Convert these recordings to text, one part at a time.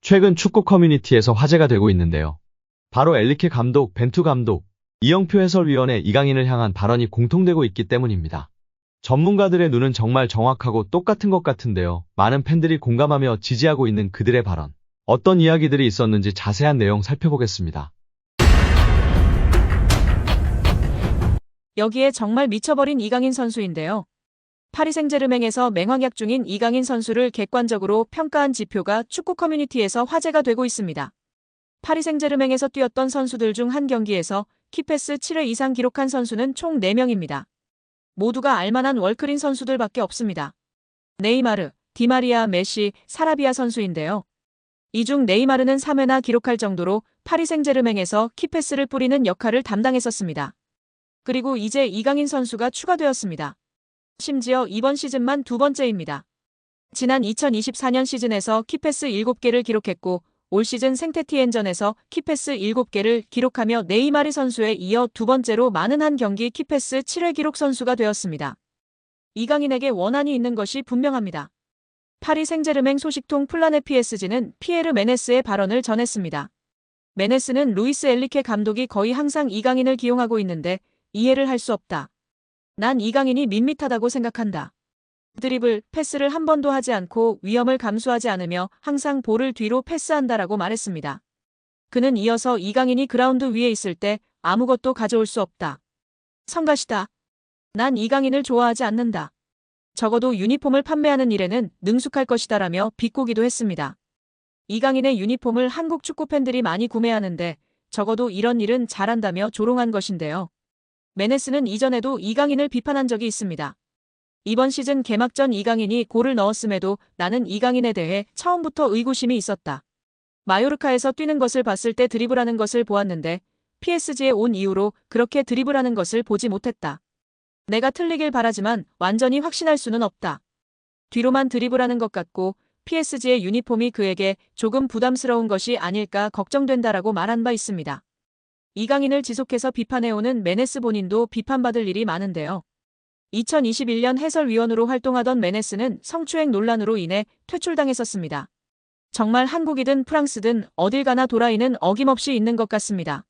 최근 축구 커뮤니티에서 화제가 되고 있는데요. 바로 엘리케 감독, 벤투 감독, 이영표 해설위원의 이강인을 향한 발언이 공통되고 있기 때문입니다. 전문가들의 눈은 정말 정확하고 똑같은 것 같은데요. 많은 팬들이 공감하며 지지하고 있는 그들의 발언. 어떤 이야기들이 있었는지 자세한 내용 살펴보겠습니다. 여기에 정말 미쳐버린 이강인 선수인데요. 파리 생제르맹에서 맹활약 중인 이강인 선수를 객관적으로 평가한 지표가 축구 커뮤니티에서 화제가 되고 있습니다. 파리 생제르맹에서 뛰었던 선수들 중 한 경기에서 키패스 7회 이상 기록한 선수는 총 4명입니다. 모두가 알만한 월클인 선수들밖에 없습니다. 네이마르, 디마리아, 메시, 사라비아 선수인데요. 이 중 네이마르는 3회나 기록할 정도로 파리 생제르맹에서 키패스를 뿌리는 역할을 담당했었습니다. 그리고 이제 이강인 선수가 추가되었습니다. 심지어 이번 시즌만 2번째입니다. 지난 2024년 시즌에서 키패스 7개를 기록했고 올 시즌 생테티엔전에서 키패스 7개를 기록하며 네이마르 선수에 이어 2번째로 많은 한 경기 키패스 7회 기록 선수가 되었습니다. 이강인에게 원한이 있는 것이 분명합니다. 파리 생제르맹 소식통 플라네 PSG는 피에르 메네스의 발언을 전했습니다. 메네스는 루이스 엘리케 감독이 거의 항상 이강인을 기용하고 있는데 이해를 할 수 없다. 난 이강인이 밋밋하다고 생각한다. 드리블, 패스를 한 번도 하지 않고 위험을 감수하지 않으며 항상 볼을 뒤로 패스한다라고 말했습니다. 그는 이어서 이강인이 그라운드 위에 있을 때 아무것도 가져올 수 없다. 성가시다. 난 이강인을 좋아하지 않는다. 적어도 유니폼을 판매하는 일에는 능숙할 것이다라며 비꼬기도 했습니다. 이강인의 유니폼을 한국 축구 팬들이 많이 구매하는데 적어도 이런 일은 잘한다며 조롱한 것인데요. 메네스는 이전에도 이강인을 비판한 적이 있습니다. 이번 시즌 개막 전 이강인이 골을 넣었음에도 나는 이강인에 대해 처음부터 의구심이 있었다. 마요르카에서 뛰는 것을 봤을 때 드리블하는 것을 보았는데 PSG에 온 이후로 그렇게 드리블하는 것을 보지 못했다. 내가 틀리길 바라지만 완전히 확신할 수는 없다. 뒤로만 드리블하는 것 같고 PSG의 유니폼이 그에게 조금 부담스러운 것이 아닐까 걱정된다라고 말한 바 있습니다. 이강인을 지속해서 비판해오는 메네스 본인도 비판받을 일이 많은데요. 2021년 해설위원으로 활동하던 메네스는 성추행 논란으로 인해 퇴출당했었습니다. 정말 한국이든 프랑스든 어딜 가나 도라이는 어김없이 있는 것 같습니다.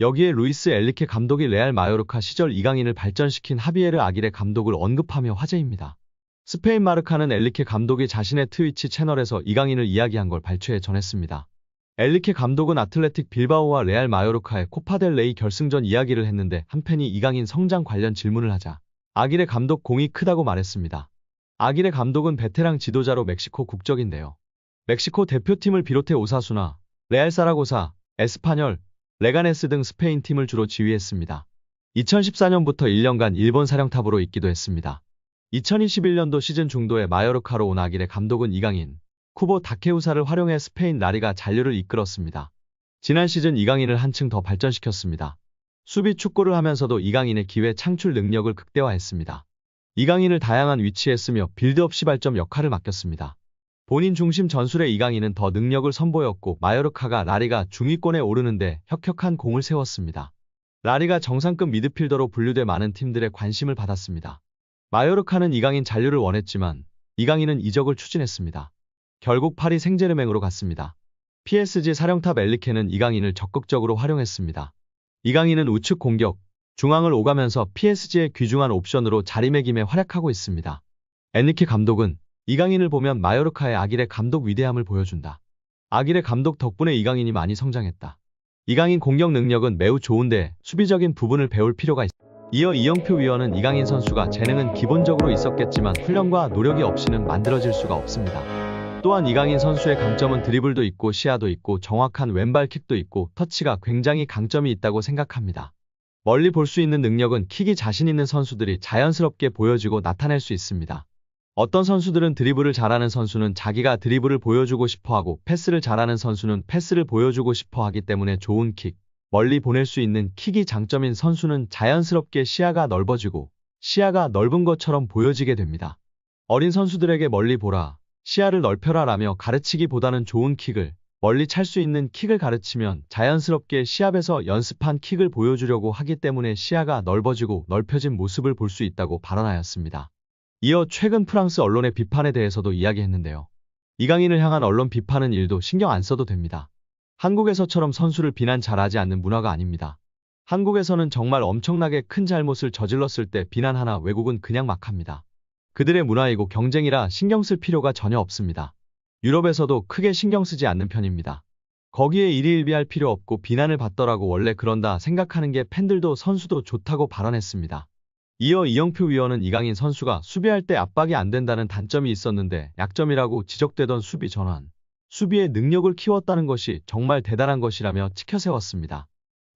여기에 루이스 엘리케 감독이 레알 마요르카 시절 이강인을 발전시킨 하비에르 아기레 감독을 언급하며 화제입니다. 스페인 마르카는 엘리케 감독이 자신의 트위치 채널에서 이강인을 이야기한 걸 발췌해 전했습니다. 엘리케 감독은 아틀레틱 빌바오와 레알 마요르카의 코파델레이 결승전 이야기를 했는데 한 팬이 이강인 성장 관련 질문을 하자 아기레 감독 공이 크다고 말했습니다. 아기레 감독은 베테랑 지도자로 멕시코 국적인데요. 멕시코 대표팀을 비롯해 오사수나, 레알 사라고사, 에스파뇰, 레가네스 등 스페인 팀을 주로 지휘했습니다. 2014년부터 1년간 일본 사령탑으로 있기도 했습니다. 2021년도 시즌 중도에 마요르카로 온 아기레 감독은 이강인, 쿠보 다케우사를 활용해 스페인 라리가 잔류를 이끌었습니다. 지난 시즌 이강인을 한층 더 발전시켰습니다. 수비 축구를 하면서도 이강인의 기회 창출 능력을 극대화했습니다. 이강인을 다양한 위치에 쓰며 빌드업 시발점 역할을 맡겼습니다. 본인 중심 전술의 이강인은 더 능력을 선보였고 마요르카가 라리가 중위권에 오르는데 혁혁한 공을 세웠습니다. 라리가 정상급 미드필더로 분류돼 많은 팀들의 관심을 받았습니다. 마요르카는 이강인 잔류를 원했지만 이강인은 이적을 추진했습니다. 결국 파리 생제르맹으로 갔습니다. PSG 사령탑 엘리케는 이강인을 적극적으로 활용했습니다. 이강인은 우측 공격, 중앙을 오가면서 PSG의 귀중한 옵션으로 자리매김에 활약하고 있습니다. 엔리케 감독은 이강인을 보면 마요르카의 아기레 감독 위대함을 보여준다. 아기레 감독 덕분에 이강인이 많이 성장했다. 이강인 공격 능력은 매우 좋은데 수비적인 부분을 배울 필요가 있다. 이어 이영표 위원은 이강인 선수가 재능은 기본적으로 있었겠지만 훈련과 노력이 없이는 만들어질 수가 없습니다. 또한 이강인 선수의 강점은 드리블도 있고 시야도 있고 정확한 왼발킥도 있고 터치가 굉장히 강점이 있다고 생각합니다. 멀리 볼 수 있는 능력은 킥이 자신 있는 선수들이 자연스럽게 보여주고 나타낼 수 있습니다. 어떤 선수들은 드리블을 잘하는 선수는 자기가 드리블을 보여주고 싶어하고 패스를 잘하는 선수는 패스를 보여주고 싶어하기 때문에 좋은 킥, 멀리 보낼 수 있는 킥이 장점인 선수는 자연스럽게 시야가 넓어지고 시야가 넓은 것처럼 보여지게 됩니다. 어린 선수들에게 멀리 보라, 시야를 넓혀라 라며 가르치기보다는 좋은 킥을, 멀리 찰 수 있는 킥을 가르치면 자연스럽게 시합에서 연습한 킥을 보여주려고 하기 때문에 시야가 넓어지고 넓혀진 모습을 볼 수 있다고 발언하였습니다. 이어 최근 프랑스 언론의 비판에 대해서도 이야기했는데요. 이강인을 향한 언론 비판은 일도 신경 안 써도 됩니다. 한국에서처럼 선수를 비난 잘하지 않는 문화가 아닙니다. 한국에서는 정말 엄청나게 큰 잘못을 저질렀을 때 비난하나 외국은 그냥 막 합니다. 그들의 문화이고 경쟁이라 신경 쓸 필요가 전혀 없습니다. 유럽에서도 크게 신경 쓰지 않는 편입니다. 거기에 일희일비할 필요 없고 비난을 받더라고 원래 그런다 생각하는 게 팬들도 선수도 좋다고 발언했습니다. 이어 이영표 위원은 이강인 선수가 수비할 때 압박이 안 된다는 단점이 있었는데 약점이라고 지적되던 수비 전환, 수비의 능력을 키웠다는 것이 정말 대단한 것이라며 치켜세웠습니다.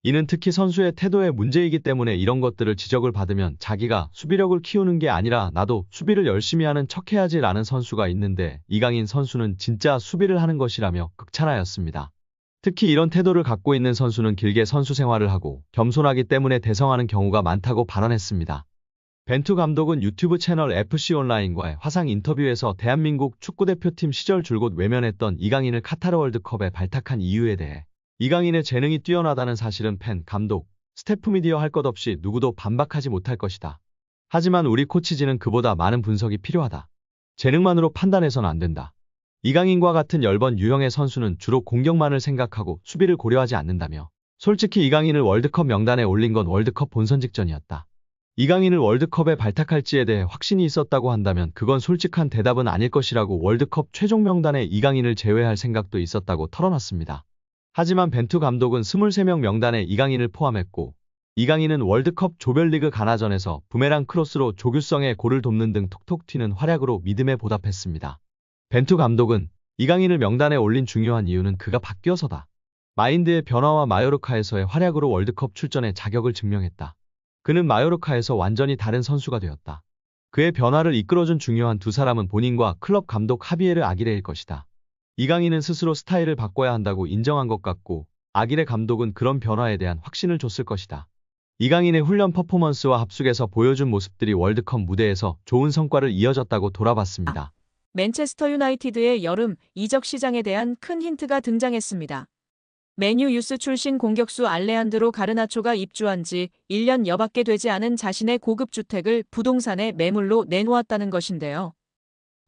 이는 특히 선수의 태도의 문제이기 때문에 이런 것들을 지적을 받으면 자기가 수비력을 키우는 게 아니라 나도 수비를 열심히 하는 척해야지 라는 선수가 있는데 이강인 선수는 진짜 수비를 하는 것이라며 극찬하였습니다. 특히 이런 태도를 갖고 있는 선수는 길게 선수 생활을 하고 겸손하기 때문에 대성하는 경우가 많다고 발언했습니다. 벤투 감독은 유튜브 채널 FC온라인과의 화상 인터뷰에서 대한민국 축구대표팀 시절 줄곧 외면했던 이강인을 카타르 월드컵에 발탁한 이유에 대해 이강인의 재능이 뛰어나다는 사실은 팬, 감독, 스태프 미디어 할 것 없이 누구도 반박하지 못할 것이다. 하지만 우리 코치진은 그보다 많은 분석이 필요하다. 재능만으로 판단해서는 안 된다. 이강인과 같은 열번 유형의 선수는 주로 공격만을 생각하고 수비를 고려하지 않는다며 솔직히 이강인을 월드컵 명단에 올린 건 월드컵 본선 직전이었다. 이강인을 월드컵에 발탁할지에 대해 확신이 있었다고 한다면 그건 솔직한 대답은 아닐 것이라고 월드컵 최종 명단에 이강인을 제외할 생각도 있었다고 털어놨습니다. 하지만 벤투 감독은 23명 명단에 이강인을 포함했고 이강인은 월드컵 조별리그 가나전에서 부메랑 크로스로 조규성의 골을 돕는 등 톡톡 튀는 활약으로 믿음에 보답했습니다. 벤투 감독은 이강인을 명단에 올린 중요한 이유는 그가 바뀌어서다. 마인드의 변화와 마요르카에서의 활약으로 월드컵 출전의 자격을 증명했다. 그는 마요르카에서 완전히 다른 선수가 되었다. 그의 변화를 이끌어준 중요한 두 사람은 본인과 클럽 감독 하비에르 아기레일 것이다. 이강인은 스스로 스타일을 바꿔야 한다고 인정한 것 같고 아기레 감독은 그런 변화에 대한 확신을 줬을 것이다. 이강인의 훈련 퍼포먼스와 합숙에서 보여준 모습들이 월드컵 무대에서 좋은 성과를 이어졌다고 돌아봤습니다. 맨체스터 유나이티드의 여름 이적 시장에 대한 큰 힌트가 등장했습니다. 맨유 유스 출신 공격수 알레한드로 가르나초가 입주한 지 1년 여밖에 되지 않은 자신의 고급 주택을 부동산에 매물로 내놓았다는 것인데요.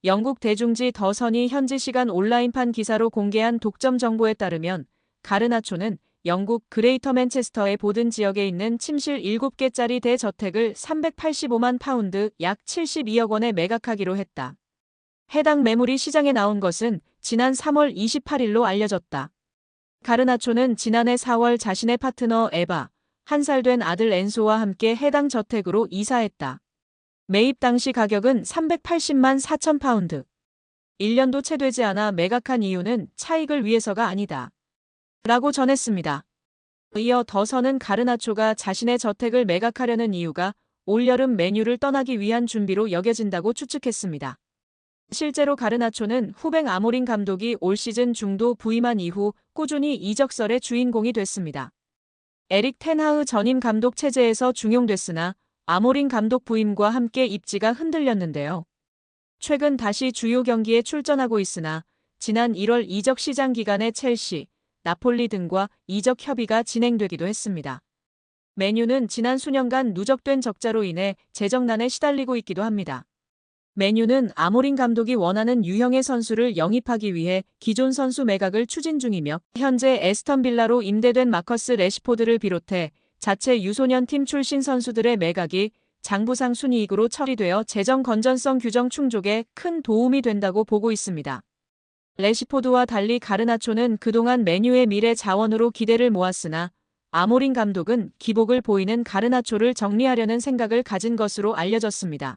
영국 대중지 더 선이 현지 시간 온라인판 기사로 공개한 독점 정보에 따르면 가르나초는 영국 그레이터 맨체스터의 보든 지역에 있는 침실 7개짜리 대저택을 385만 파운드 약 72억 원에 매각하기로 했다. 해당 매물이 시장에 나온 것은 지난 3월 28일로 알려졌다. 가르나초는 지난해 4월 자신의 파트너 에바, 1살 된 아들 엔소와 함께 해당 저택으로 이사했다. 매입 당시 가격은 380만 4천 파운드. 1년도 채 되지 않아 매각한 이유는 차익을 위해서가 아니다. 라고 전했습니다. 이어 더선은 가르나초가 자신의 저택을 매각하려는 이유가 올여름 맨유를 떠나기 위한 준비로 여겨진다고 추측했습니다. 실제로 가르나초는 후배 아모린 감독이 올 시즌 중도 부임한 이후 꾸준히 이적설의 주인공이 됐습니다. 에릭 텐하흐 전임 감독 체제에서 중용됐으나 아모린 감독 부임과 함께 입지가 흔들렸는데요. 최근 다시 주요 경기에 출전하고 있으나 지난 1월 이적 시장 기간에 첼시, 나폴리 등과 이적 협의가 진행되기도 했습니다. 맨유는 지난 수년간 누적된 적자로 인해 재정난에 시달리고 있기도 합니다. 맨유는 아모린 감독이 원하는 유형의 선수를 영입하기 위해 기존 선수 매각을 추진 중이며 현재 에스턴 빌라로 임대된 마커스 레시포드를 비롯해 자체 유소년 팀 출신 선수들의 매각이 장부상 순이익으로 처리되어 재정 건전성 규정 충족에 큰 도움이 된다고 보고 있습니다. 레시포드와 달리 가르나초는 그동안 맨유의 미래 자원으로 기대를 모았으나 아모린 감독은 기복을 보이는 가르나초를 정리하려는 생각을 가진 것으로 알려졌습니다.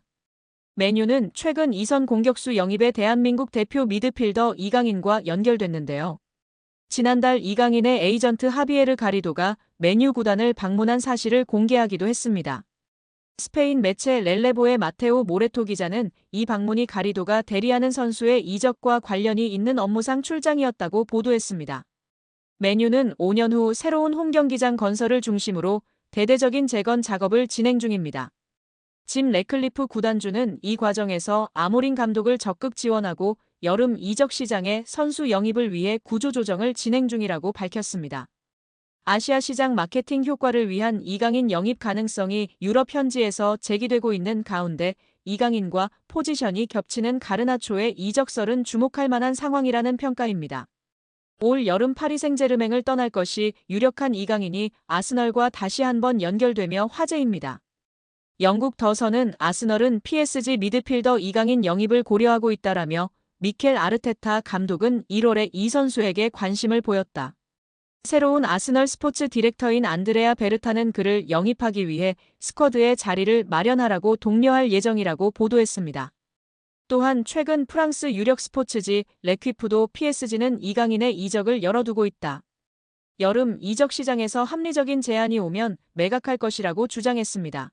맨유는 최근 이선 공격수 영입에 대한민국 대표 미드필더 이강인과 연결됐는데요. 지난달 이강인의 에이전트 하비에르 가리도가 맨유 구단을 방문한 사실을 공개하기도 했습니다. 스페인 매체 렐레보의 마테오 모레토 기자는 이 방문이 가리도가 대리하는 선수의 이적과 관련이 있는 업무상 출장이었다고 보도했습니다. 맨유는 5년 후 새로운 홈경기장 건설을 중심으로 대대적인 재건 작업을 진행 중입니다. 짐 레클리프 구단주는 이 과정에서 아모린 감독을 적극 지원하고 여름 이적 시장에 선수 영입을 위해 구조조정을 진행 중이라고 밝혔습니다. 아시아 시장 마케팅 효과를 위한 이강인 영입 가능성이 유럽 현지에서 제기되고 있는 가운데 이강인과 포지션이 겹치는 가르나초의 이적설은 주목할 만한 상황이라는 평가입니다. 올 여름 파리 생제르맹을 떠날 것이 유력한 이강인이 아스널과 다시 한번 연결되며 화제입니다. 영국 더선은 아스널은 PSG 미드필더 이강인 영입을 고려하고 있다라며 미켈 아르테타 감독은 1월에 이 선수에게 관심을 보였다. 새로운 아스널 스포츠 디렉터인 안드레아 베르타는 그를 영입하기 위해 스쿼드에 자리를 마련하라고 독려할 예정이라고 보도했습니다. 또한 최근 프랑스 유력 스포츠지 레퀴프도 PSG는 이강인의 이적을 열어두고 있다. 여름 이적 시장에서 합리적인 제안이 오면 매각할 것이라고 주장했습니다.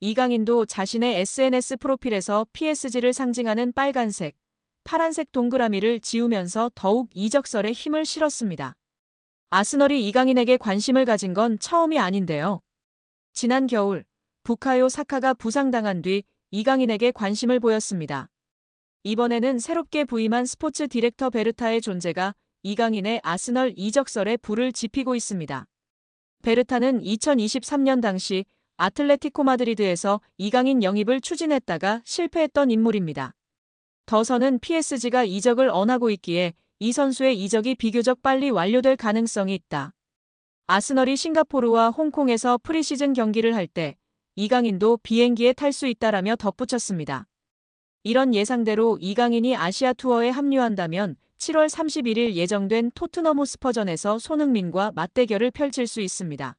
이강인도 자신의 SNS 프로필에서 PSG를 상징하는 빨간색, 파란색 동그라미를 지우면서 더욱 이적설에 힘을 실었습니다. 아스널이 이강인에게 관심을 가진 건 처음이 아닌데요. 지난 겨울 부카요 사카가 부상당한 뒤 이강인에게 관심을 보였습니다. 이번에는 새롭게 부임한 스포츠 디렉터 베르타의 존재가 이강인의 아스널 이적설에 불을 지피고 있습니다. 베르타는 2023년 당시 아틀레티코 마드리드에서 이강인 영입을 추진했다가 실패했던 인물입니다. 더선은 PSG가 이적을 언하고 있기에 이 선수의 이적이 비교적 빨리 완료될 가능성이 있다. 아스널이 싱가포르와 홍콩에서 프리시즌 경기를 할 때 이강인도 비행기에 탈 수 있다라며 덧붙였습니다. 이런 예상대로 이강인이 아시아 투어에 합류한다면 7월 31일 예정된 토트넘 호스퍼전에서 손흥민과 맞대결을 펼칠 수 있습니다.